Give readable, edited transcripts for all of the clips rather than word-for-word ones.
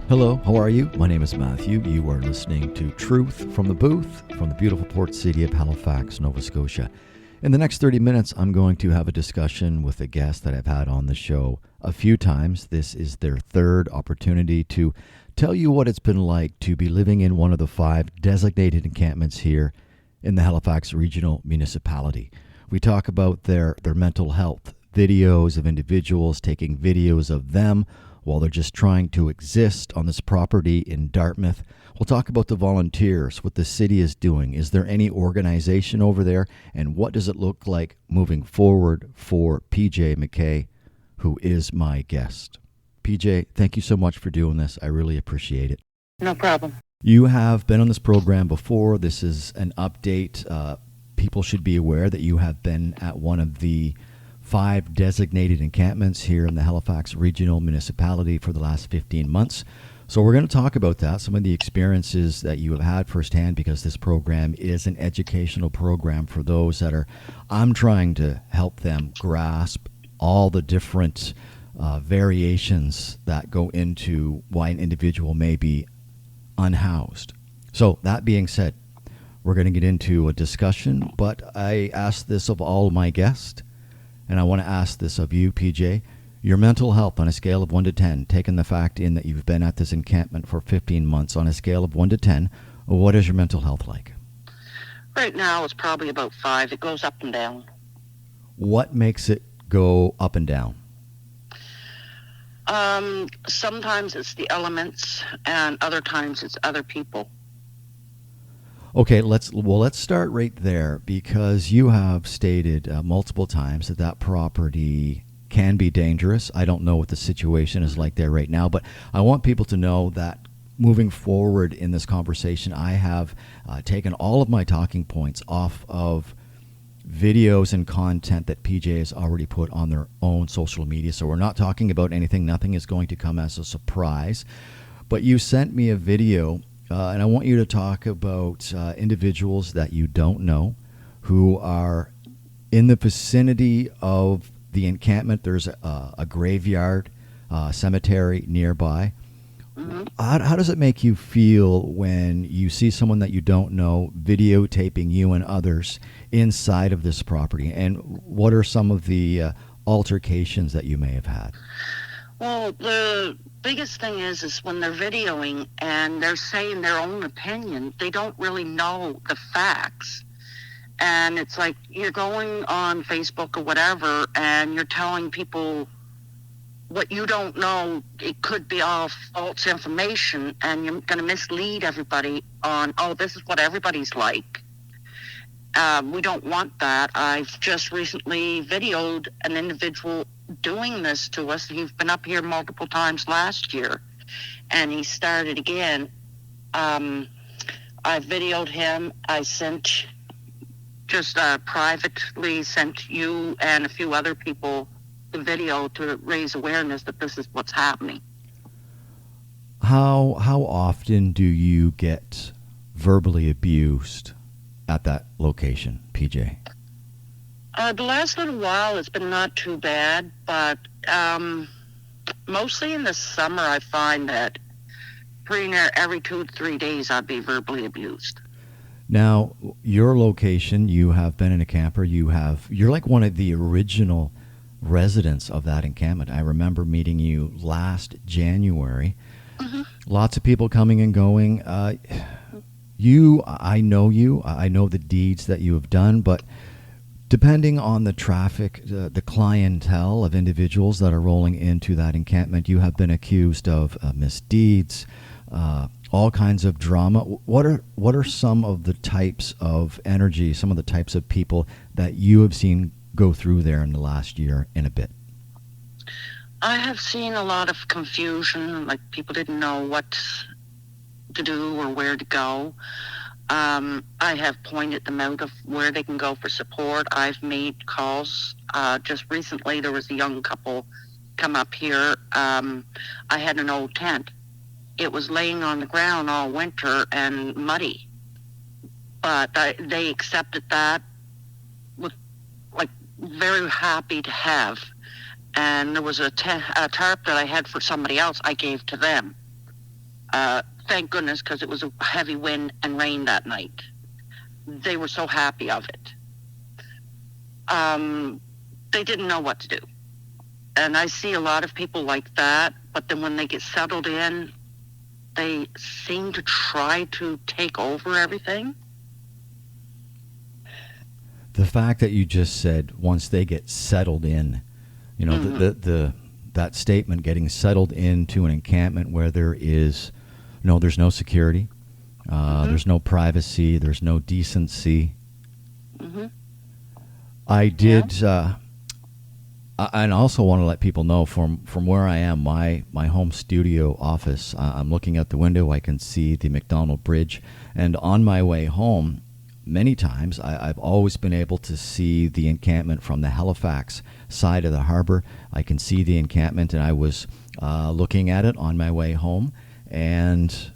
Hello, how are you? My name is Matthew. You are listening to Truth from the Booth from the beautiful port city of Halifax, Nova Scotia. In the next 30 minutes, I'm going to have a discussion with a guest that I've had on the show a few times. This is their third opportunity to tell you what it's been like to be living in one of the 5 designated encampments here in the Halifax Regional Municipality. We talk about their mental health, videos of individuals taking videos of them while they're just trying to exist on this property in Dartmouth. We'll talk about the volunteers, what the city is doing. Is there any organization over there? And what does it look like moving forward for PJ McKay, who is my guest? PJ, thank you so much for doing this. I really appreciate it. No problem. You have been on this program before. This is an update. People should be aware that you have been at one of the 5 designated encampments here in the Halifax Regional Municipality for the last 15 months. So we're going to talk about that, some of the experiences that you have had firsthand, because this program is an educational program for those that are, I'm trying to help them grasp all the different variations that go into why an individual may be unhoused. So that being said, we're going to get into a discussion, but I ask this of all my guests. And I want to ask this of you, PJ. Your mental health on a scale of 1 to 10, taking the fact in that you've been at this encampment for 15 months, on a scale of 1 to 10, what is your mental health like? Right now it's probably about 5. It goes up and down. What makes it go up and down? Sometimes it's the elements, and other times it's other people. Okay, let's start right there, because you have stated multiple times that property can be dangerous. I don't know what the situation is like there right now, but I want people to know that moving forward in this conversation, I have taken all of my talking points off of videos and content that PJ has already put on their own social media. So we're not talking about anything. Nothing is going to come as a surprise. But you sent me a video. And I want you to talk about individuals that you don't know who are in the vicinity of the encampment. There's a graveyard, cemetery nearby. Mm-hmm. How does it make you feel when you see someone that you don't know videotaping you and others inside of this property? And what are some of the altercations that you may have had? Well, the biggest thing is when they're videoing and they're saying their own opinion, they don't really know the facts. And it's like you're going on Facebook or whatever and you're telling people what you don't know. It could be all false information, and you're going to mislead everybody on, oh, this is what everybody's like. We don't want that. I've just recently videoed an individual doing this to us. He's been up here multiple times last year, and he started again. I videoed him. I sent, just privately sent you and a few other people the video to raise awareness that this is what's happening. How often do you get verbally abused at that location, PJ? The last little while it's been not too bad, but mostly in the summer I find that pretty near every 2 to 3 days I'd be verbally abused. Now, your location, you have been in a camper. You're like one of the original residents of that encampment. I remember meeting you last January. Mm-hmm. Lots of people coming and going. I know you. I know the deeds that you have done, but depending on the traffic, the clientele of individuals that are rolling into that encampment, you have been accused of misdeeds, all kinds of drama. What are some of the types of energy, some of the types of people that you have seen go through there in the last year and a bit? I have seen a lot of confusion, like people didn't know what to do or where to go. I have pointed them out of where they can go for support. I've made calls. Just recently there was a young couple come up here. I had an old tent. It was laying on the ground all winter and muddy. But they accepted that with, like, very happy to have. And there was a tarp that I had for somebody else I gave to them. Thank goodness, because it was a heavy wind and rain that night. They were so happy of it. They didn't know what to do. And I see a lot of people like that, but then when they get settled in, they seem to try to take over everything. The fact that you just said once they get settled in, you know, that statement, getting settled into an encampment where there's no security, there's no privacy, there's no decency. I did, I also want to let people know from where I am, my home studio office, I'm looking out the window, I can see the McDonald Bridge, and on my way home, many times I've always been able to see the encampment from the Halifax side of the harbor. I can see the encampment, and I was looking at it on my way home, and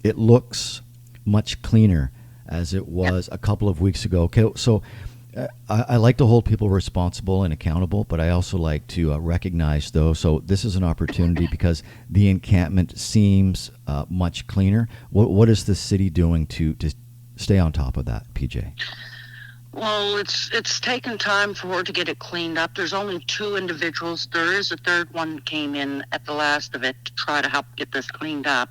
it looks much cleaner as it was a couple of weeks ago. Okay, so I like to hold people responsible and accountable, but I also like to recognize those. So this is an opportunity because the encampment seems much cleaner. What is the city doing to stay on top of that, PJ? Well, it's taken time for her to get it cleaned up. There's only 2 individuals. There is a third one came in at the last of it to try to help get this cleaned up.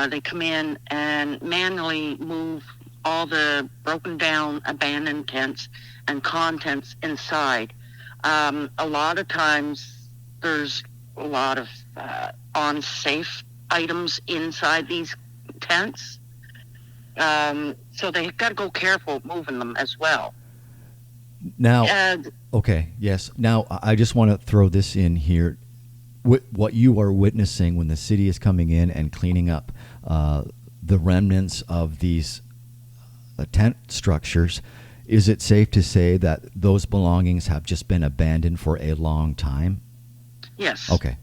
They come in and manually move all the broken down, abandoned tents and contents inside. A lot of times there's a lot of unsafe items inside these tents. So they got to go careful moving them as well. Now, okay, yes. Now, I just want to throw this in here. What you are witnessing when the city is coming in and cleaning up the remnants of these tent structures, is it safe to say that those belongings have just been abandoned for a long time? Yes. Okay.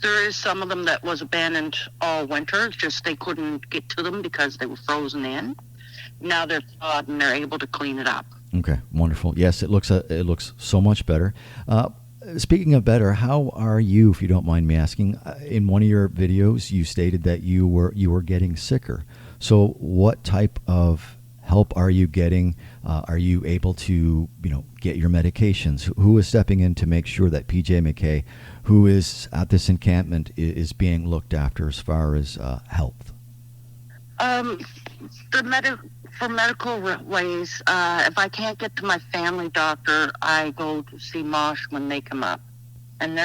There is some of them that was abandoned all winter, just they couldn't get to them because they were frozen in. Now they're thawed and they're able to clean it up. Okay, wonderful. Yes, it looks so much better. Speaking of better, how are you, if you don't mind me asking? In one of your videos, you stated that you were getting sicker. So what type of help are you getting? Are you able to get your medications? Who is stepping in to make sure that PJ McKay, who is at this encampment, is being looked after as far as health? For medical ways, if I can't get to my family doctor, I go to see Mosh when they come up. And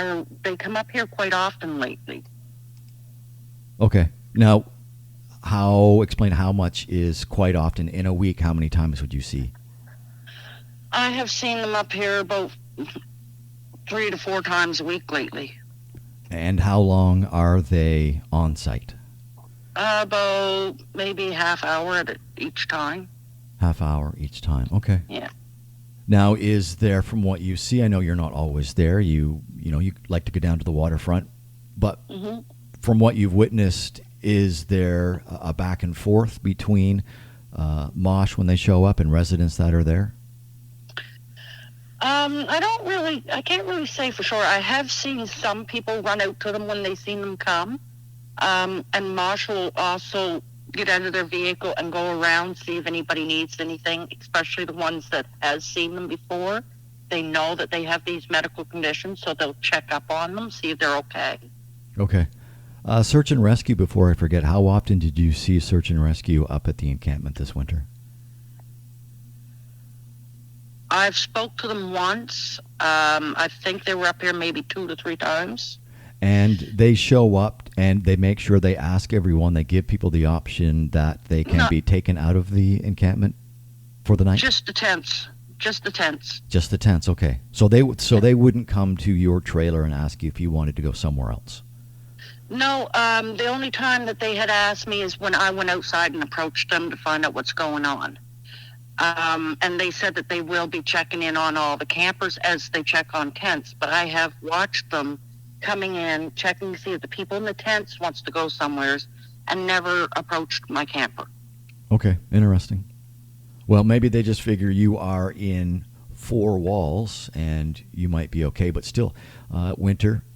they come up here quite often lately. Okay. Now, explain how much is quite often in a week? How many times would you see? I have seen them up here about 3 to 4 times a week lately. And how long are they on site? About maybe half hour at each time. Half hour each time. Okay. Yeah. Now, is there, from what you see, I know you're not always there. You like to go down to the waterfront, but from what you've witnessed, is there a back and forth between Mosh when they show up and residents that are there? I can't really say for sure. I have seen some people run out to them when they seen them come. And Mosh will also get out of their vehicle and go around, see if anybody needs anything, especially the ones that has seen them before. They know that they have these medical conditions, so they'll check up on them, see if they're okay. Okay. Search and rescue, before I forget, how often did you see search and rescue up at the encampment this winter? I've spoke to them once. I think they were up here maybe 2 to 3 times. And they show up and they make sure they ask everyone, they give people the option that they can be taken out of the encampment for the night? Just the tents. Just the tents, okay. So they wouldn't come to your trailer and ask you if you wanted to go somewhere else? No, the only time that they had asked me is when I went outside and approached them to find out what's going on. And they said that they will be checking in on all the campers as they check on tents, but I have watched them coming in, checking to see if the people in the tents wants to go somewheres, and never approached my camper. Okay, interesting. Well, maybe they just figure you are in 4 walls and you might be okay, but still, winter,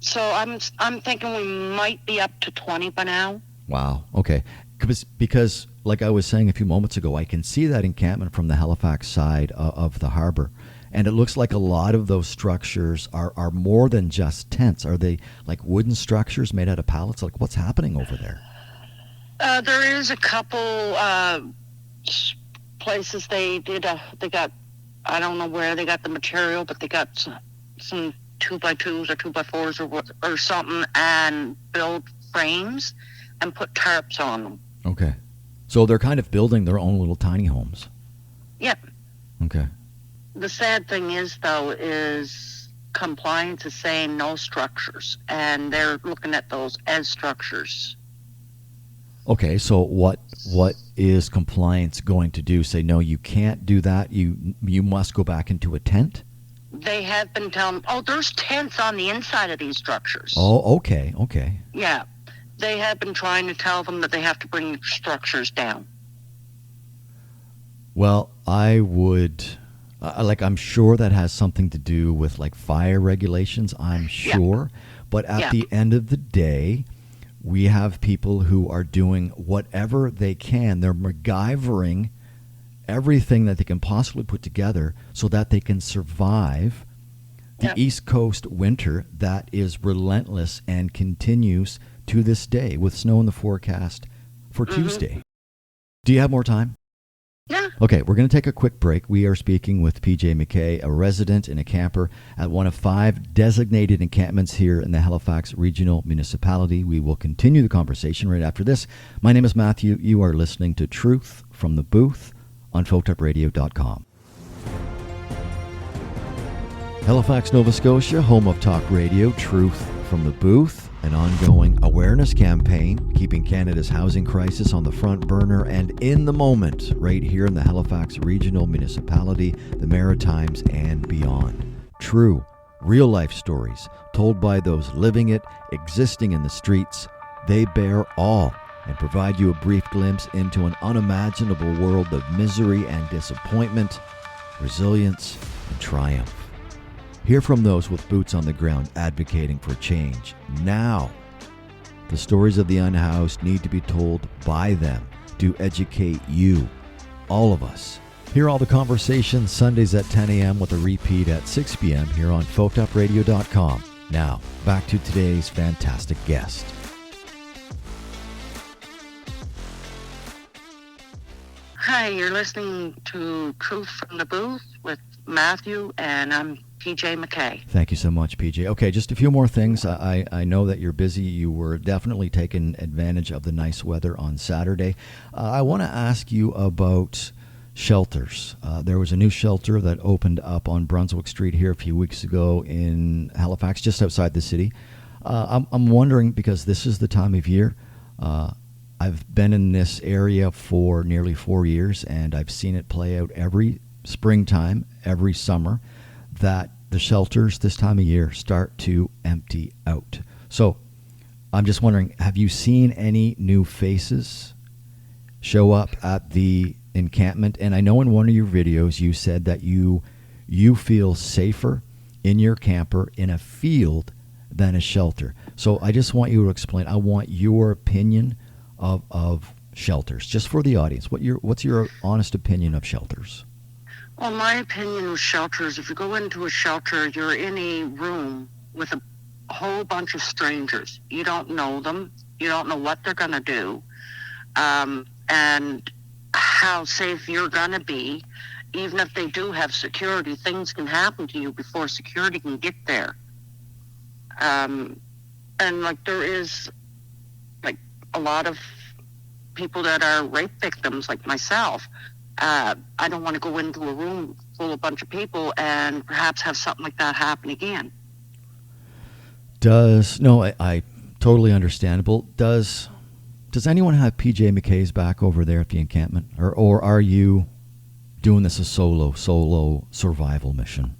So I'm thinking we might be up to 20 by now. Wow. Okay. Because, like I was saying a few moments ago, I can see that encampment from the Halifax side of the harbor. And it looks like a lot of those structures are more than just tents. Are they like wooden structures made out of pallets? Like, what's happening over there? There is a couple places they got, I don't know where they got the material, but they got some 2x2s or 2x4s or something, and build frames and put tarps on them. Okay. So they're kind of building their own little tiny homes. Yep. Okay. The sad thing is, though, is compliance is saying no structures, and they're looking at those as structures. Okay, so what is compliance going to do? Say, no, you can't do that. You must go back into a tent? They have been telling, there's tents on the inside of these structures. Oh, okay. Yeah. They have been trying to tell them that they have to bring structures down. Well, I would, I'm sure that has something to do with like fire regulations, I'm sure. Yeah. But at the end of the day, we have people who are doing whatever they can. They're MacGyvering everything that they can possibly put together so that they can survive the East Coast winter that is relentless and continues to this day with snow in the forecast for Tuesday. Do you have more time? Yeah. Okay, we're going to take a quick break. We are speaking with PJ McKay, a resident and a camper at one of 5 designated encampments here in the Halifax Regional Municipality. We will continue the conversation right after this. My name is Matthew. You are listening to Truth from the Booth on FolkTalkRadio.com. Halifax, Nova Scotia, home of talk radio, Truth from the Booth, an ongoing awareness campaign keeping Canada's housing crisis on the front burner and in the moment right here in the Halifax Regional Municipality, the Maritimes, and beyond. True, real-life stories told by those living it, existing in the streets. They bear all and provide you a brief glimpse into an unimaginable world of misery and disappointment, resilience, and triumph. Hear from those with boots on the ground advocating for change now. The stories of the unhoused need to be told by them to educate you, all of us. Hear all the conversations Sundays at 10 a.m. with a repeat at 6 p.m. here on FolkTalkRadio.com. Now, back to today's fantastic guest. Hi, you're listening to Truth from the Booth with Matthew, and I'm PJ McKay. Thank you so much, PJ. Okay, just a few more things. I know that you're busy. You were definitely taking advantage of the nice weather on Saturday. I want to ask you about shelters. There was a new shelter that opened up on Brunswick Street here a few weeks ago in Halifax, just outside the city. I'm wondering, because this is the time of year, I've been in this area for nearly 4 years, and I've seen it play out every springtime, every summer, that the shelters this time of year start to empty out. So I'm just wondering, have you seen any new faces show up at the encampment? And I know in one of your videos you said that you feel safer in your camper in a field than a shelter. So I just want you to explain. I want your opinion of shelters, just for the audience. What's your honest opinion of shelters? Well, my opinion with shelters, if you go into a shelter, you're in a room with a whole bunch of strangers. You don't know them. You don't know what they're going to do, and how safe you're going to be. Even if they do have security, things can happen to you before security can get there. And like there is like a lot of people that are rape victims like myself. I don't want to go into a room full of a bunch of people and perhaps have something like that happen again. I totally understandable. Does anyone have PJ McKay's back over there at the encampment? Or are you doing this a solo survival mission?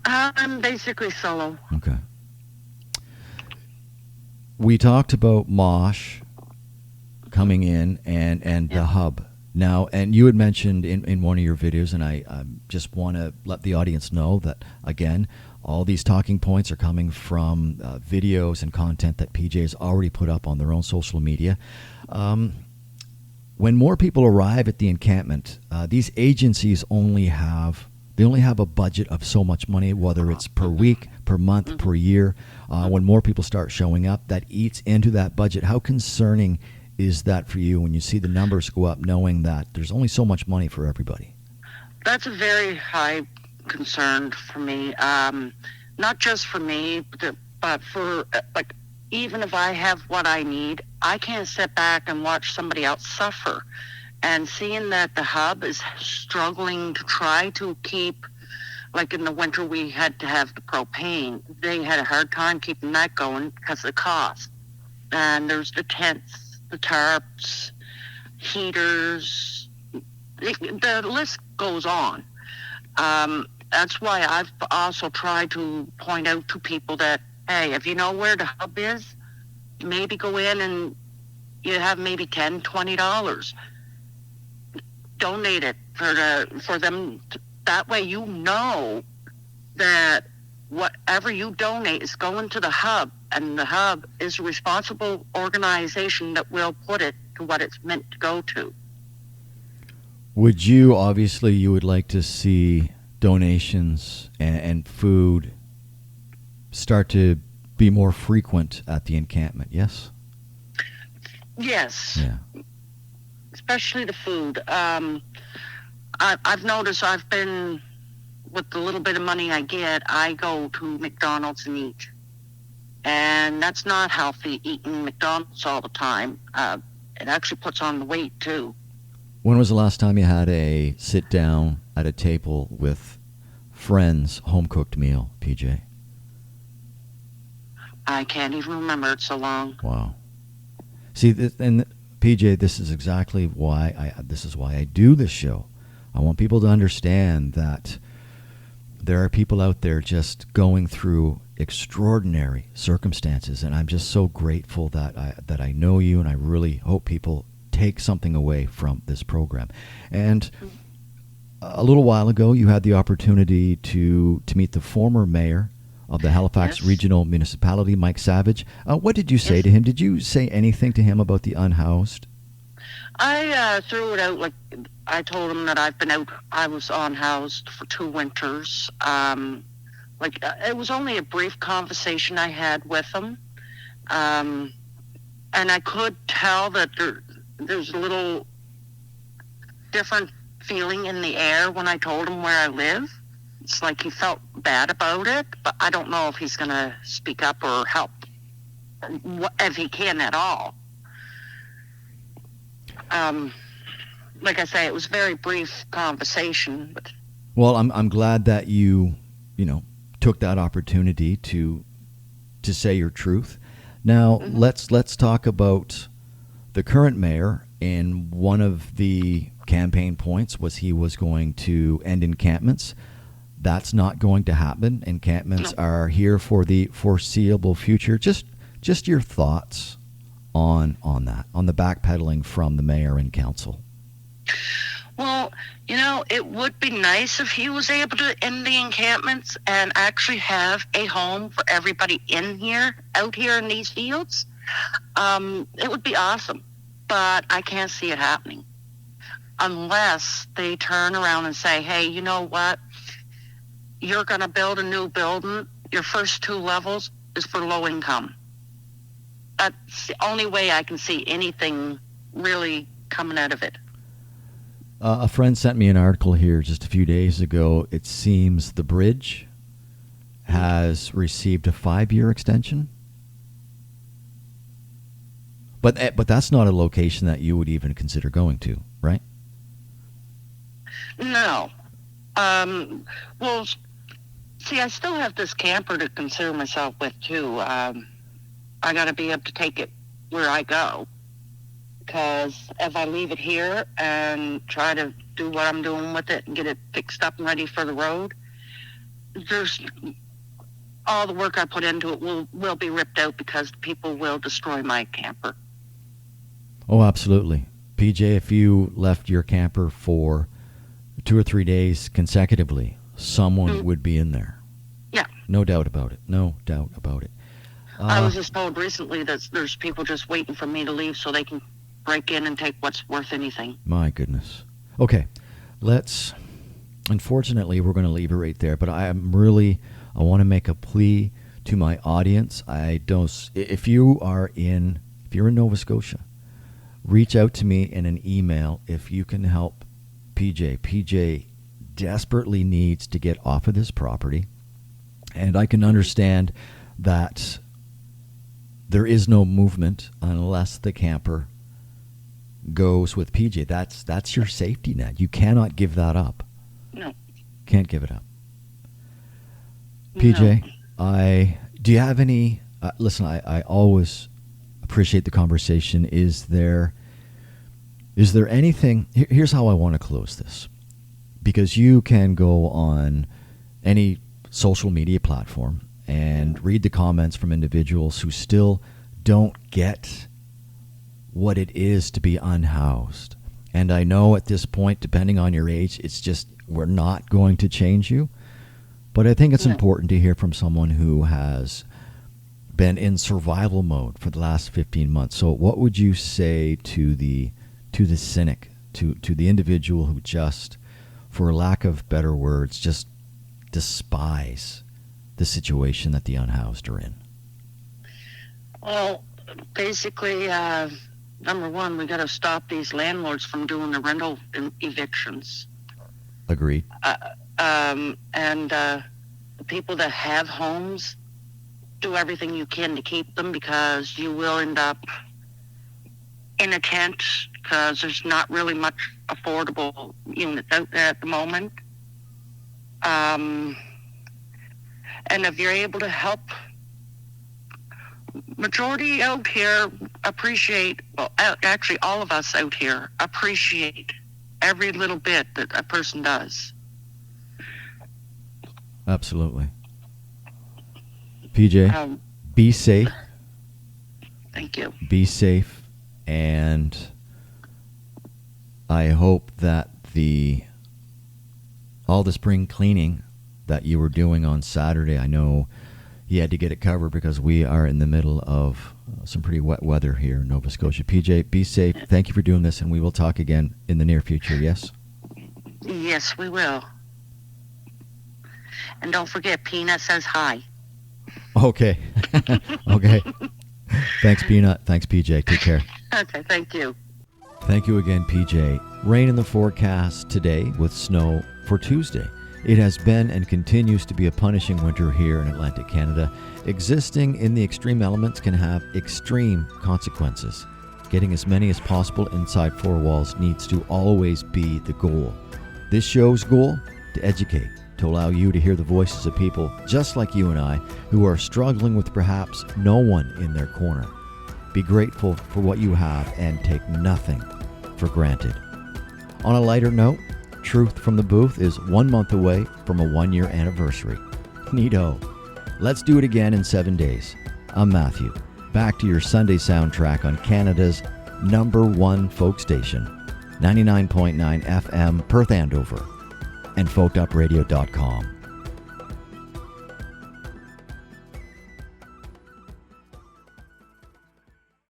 I'm basically solo. Okay. We talked about Mosh coming in and the hub. Now, and you had mentioned in one of your videos, and I just want to let the audience know that, again, All these talking points are coming from videos and content that PJ has already put up on their own social media. When more people arrive at the encampment, these agencies only have a budget of so much money, whether it's per week, per month, per year. When more people start showing up, that eats into that budget. How concerning is that for you when you see the numbers go up, knowing that there's only so much money for everybody? That's a very high concern for me. Not just for me, but for, like, even if I have what I need, I can't sit back and watch somebody else suffer. And seeing that the hub is struggling to try to keep, like in the winter we had to have the propane. They had a hard time keeping that going because of the cost. And there's the tents, the tarps, heaters. The list goes on. That's why I've also tried to point out to people that, hey, if you know where the hub is, maybe go in and you have maybe $10, $20. Donate it for them. That way you know that whatever you donate is going to the hub, and the hub is a responsible organization that will put it to what it's meant to go to. Obviously you would like to see donations and food start to be more frequent at the encampment, yes? Yes. Yeah. Especially the food. I've noticed I've been, with the little bit of money I get, I go to McDonald's and eat. And that's not healthy, eating McDonald's all the time. It actually puts on the weight, too. When was the last time you had a sit down at a table with friends, home-cooked meal, PJ? I can't even remember. It's so long. Wow. See, and PJ, this is exactly why I do this show. I want people to understand that there are people out there just going through extraordinary circumstances, and I'm just so grateful that I know you, and I really hope people take something away from this program. And a little while ago, you had the opportunity to meet the former mayor of the Halifax Yes. Regional Municipality, Mike Savage. What did you say to him? Did you say anything to him about the unhoused? I threw it out, like, I told him that I was unhoused for 2 winters. It was only a brief conversation I had with him. And I could tell that there's a little different feeling in the air when I told him where I live. It's like he felt bad about it, but I don't know if he's going to speak up or help, if he can at all. Like I say, it was a very brief conversation. But Well, I'm glad that you took that opportunity to say your truth. Now, let's talk about the current mayor. And one of the campaign points was he was going to end encampments. That's not going to happen. Encampments are here for the foreseeable future. Just your thoughts on that, on the backpedaling from the mayor and council. Well, it would be nice if he was able to end the encampments and actually have a home for everybody out here in these fields. It would be awesome, but I can't see it happening unless they turn around and say, hey, you know what? You're going to build a new building. Your first 2 levels is for low income. That's the only way I can see anything really coming out of it. A friend sent me an article here just a few days ago. It seems the bridge has received a 5-year extension. But that's not a location that you would even consider going to, right? No. Well, see, I still have this camper to concern myself with, too. I got to be able to take it where I go. Because if I leave it here and try to do what I'm doing with it and get it fixed up and ready for the road, all the work I put into it will be ripped out because people will destroy my camper. Oh, absolutely. PJ, if you left your camper for 2 or 3 days consecutively, someone would be in there. Yeah. No doubt about it. No doubt about it. I was just told recently that there's people just waiting for me to leave so they can break in and take what's worth anything. My goodness. Okay, unfortunately, we're going to leave it right there, but I want to make a plea to my audience. If you're in Nova Scotia, reach out to me in an email if you can help PJ. PJ desperately needs to get off of this property, and I can understand that there is no movement unless the camper goes with PJ. That's your safety net. You cannot give that up. No. Can't give it up. PJ, No. Do you have any, listen, I always appreciate the conversation. Is there anything, here's how I want to close this. Because you can go on any social media platform and read the comments from individuals who still don't get what it is to be unhoused. And I know at this point, depending on your age, it's just, we're not going to change you. But I think it's important to hear from someone who has been in survival mode for the last 15 months. So what would you say to the cynic, to the individual who just, for lack of better words, just despise the situation that the unhoused are in? Well, basically, number one, we got to stop these landlords from doing the rental evictions. Agreed. And the people that have homes, do everything you can to keep them, because you will end up in a tent because there's not really much affordable units out there at the moment. And if you're able to help, majority out here appreciate, well, actually all of us out here appreciate every little bit that a person does. Absolutely. PJ, be safe. Thank you. Be safe, and I hope that all the spring cleaning that you were doing on Saturday, I know you had to get it covered because we are in the middle of some pretty wet weather here in Nova Scotia. PJ, be safe. Thank you for doing this, and we will talk again in the near future, yes? Yes, we will. And don't forget, Peanut says hi. Okay. Okay. Thanks, Peanut. Thanks, PJ. Take care. Okay, thank you. Thank you again, PJ. Rain in the forecast today with snow for Tuesday. It has been and continues to be a punishing winter here in Atlantic Canada. Existing in the extreme elements can have extreme consequences. Getting as many as possible inside four walls needs to always be the goal. This show's goal? To educate, to allow you to hear the voices of people just like you and I who are struggling with perhaps no one in their corner. Be grateful for what you have and take nothing for granted. On a lighter note, Truth from the Booth is 1 month away from a 1-year anniversary. Neato. Let's do it again in 7 days. I'm Matthew. Back to your Sunday soundtrack on Canada's #1 folk station, 99.9 FM Perth Andover, and folkedupradio.com.